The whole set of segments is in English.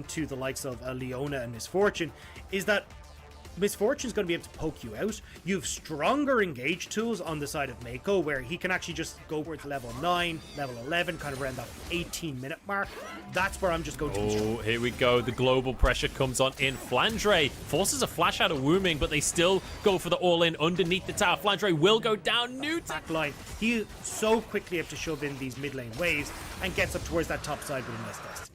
to the likes of Leona and Misfortune is that Misfortune's going to be able to poke you out. You have stronger engage tools on the side of Mako, where he can actually just go towards level 9, level 11, kind of around that 18-minute mark. That's where I'm just going to be strong. Oh, here we go. The global pressure comes on in. Flandre forces a flash out of Wooming, but they still go for the all-in underneath the tower. Flandre will go down. New back line. He so quickly able to shove in these mid lane waves and gets up towards that top side with a nice destiny.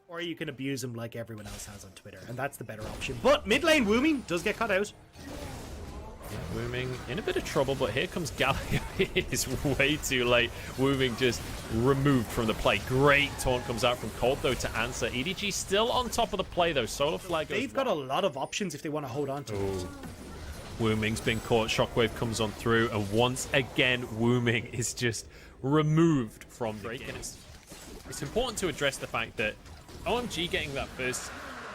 Or you can abuse him like everyone else has on Twitter, and that's the better option. But mid lane Wooming does get cut out. Yeah, Wooming in a bit of trouble, but here comes Gallagher. It's way too late. Wooming just removed from the play. Great taunt comes out from Colt, though, to answer. EDG still on top of the play, though. Solar Flag goes They've got a lot of options if they want to hold on to it. Wooming's been caught. Shockwave comes on through, and once again, Wooming is just removed from the game. It's important to address the fact that OMG getting that first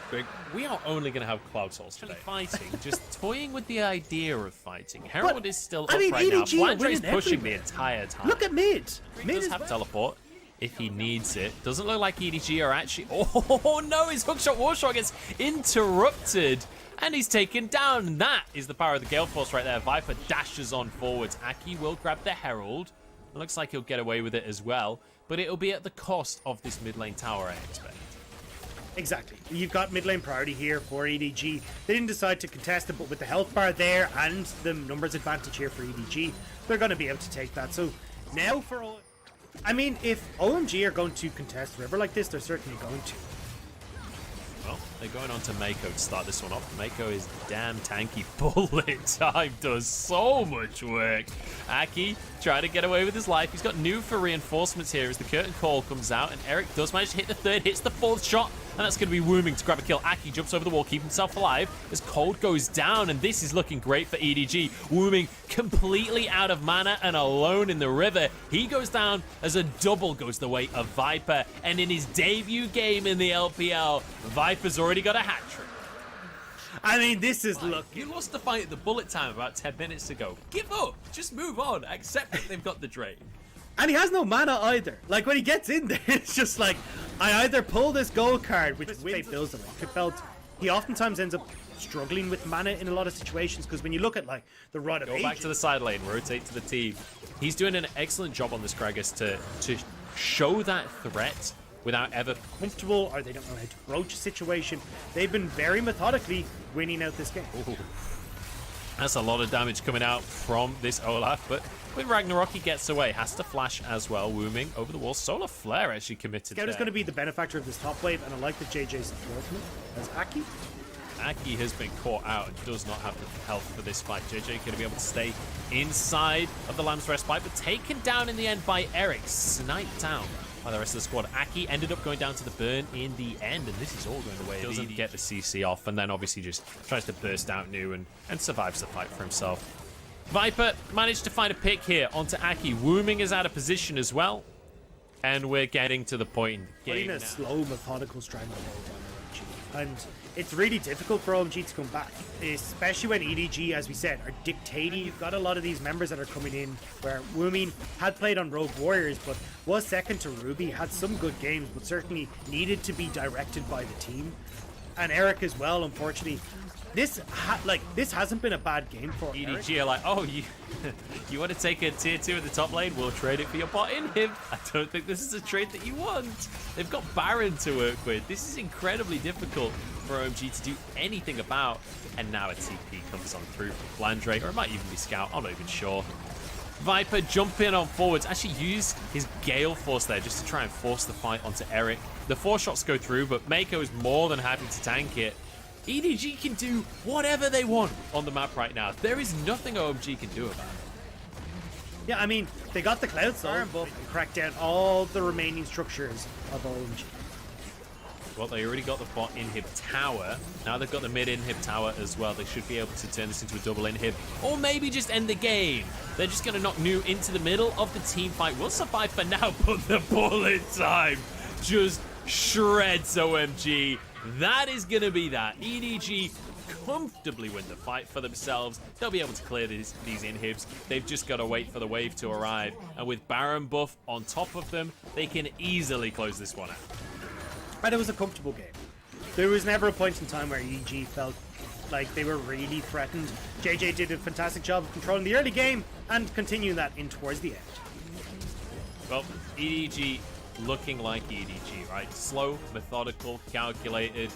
big, we are only going to have Cloud Souls today. Fighting, just toying with the idea of fighting. Herald is still up right now. Flandre's pushing the entire time. Look at mid. Mid does have teleport if he needs it. Doesn't look like EDG are actually... Oh no, his hookshot warshot gets interrupted. And he's taken down. That is the power of the Gale Force right there. Viper dashes on forwards. Aki will grab the Herald. It looks like he'll get away with it as well. But it'll be at the cost of this mid lane tower, I expect. Exactly. You've got mid lane priority here for EDG. They didn't decide to contest it, but with the health bar there and the numbers advantage here for EDG, they're going to be able to take that. So now for all... I mean, if OMG are going to contest River like this, they're certainly going to. Well, they're going on to Mako to start this one off. Mako is damn tanky. Bullet time does so much work. Aki trying to get away with his life. He's got new for reinforcements here as the curtain call comes out, and Eric does manage to hit the third, hits the fourth shot, and that's going to be Wooming to grab a kill. Aki jumps over the wall, keep himself alive as Cold goes down, and this is looking great for EDG. Wooming completely out of mana and alone in the river. He goes down as a double goes the way of Viper, and in his debut game in the LPL, Viper's already got a hat trick. I mean, this is looking... You lost the fight at the bullet time about 10 minutes ago. Give up. Just move on. Accept that they've got the drain. And he has no mana either. Like, when he gets in there, it's just like, I either pull this gold card, which builds the rocket belt. He oftentimes ends up struggling with mana in a lot of situations, because when you look at, like, the Rod of Ages... Go back to the side lane. Rotate to the team. He's doing an excellent job on this Gragas to show that threat without ever comfortable, or they don't know how to broach a situation. They've been very methodically winning out this game. Ooh. That's a lot of damage coming out from this Olaf, but when Ragnarok, he gets away. Has to flash as well. Wooming over the wall. Solar Flare actually committed there. Scout is going to be the benefactor of this top wave, and I like that JJ's supporting him as Aki. Aki has been caught out and does not have the health for this fight. JJ going to be able to stay inside of the Lamb's Respite, but taken down in the end by Eric. Sniped down by the rest of the squad. Aki ended up going down to the burn in the end, and this is all going the way. Doesn't get the CC off, and then obviously just tries to burst out new and survives the fight for himself. Viper managed to find a pick here onto Aki. Wooming is out of position as well, and we're getting to the point in the game now. A slow, methodical stranglehold on OMG, and it's really difficult for OMG to come back, especially when EDG, as we said, are dictating. You've got a lot of these members that are coming in where Wooming had played on Rogue Warriors, but was second to Ruby, had some good games, but certainly needed to be directed by the team. And Eric as well, unfortunately. This hasn't been a bad game for EDG Eric. Are like, oh, you want to take a tier 2 at the top lane? We'll trade it for your bot in him. I don't think this is a trade that you want. They've got Baron to work with. This is incredibly difficult for OMG to do anything about. And now a TP comes on through from Flandre, or it might even be Scout. I'm not even sure. Viper jump in on forwards. Actually used his Gale Force there just to try and force the fight onto Eric. The 4 shots go through, but Mako is more than happy to tank it. EDG can do whatever they want on the map right now. There is nothing OMG can do about it. Yeah, I mean, they got the Cloud Soul buff and cracked down all the remaining structures of OMG. Well, they already got the bot inhib tower. Now they've got the mid inhib tower as well. They should be able to turn this into a double inhib, or maybe just end the game. They're just going to knock Nu into the middle of the team fight. We'll survive for now, but the bullet time just shreds OMG. That is going to be that. EDG comfortably win the fight for themselves. They'll be able to clear these inhibs. They've just got to wait for the wave to arrive. And with Baron buff on top of them, they can easily close this one out. And it was a comfortable game. There was never a point in time where EDG felt like they were really threatened. JJ did a fantastic job of controlling the early game and continuing that in towards the end. Well, EDG looking like EDG, right? Slow, methodical, calculated,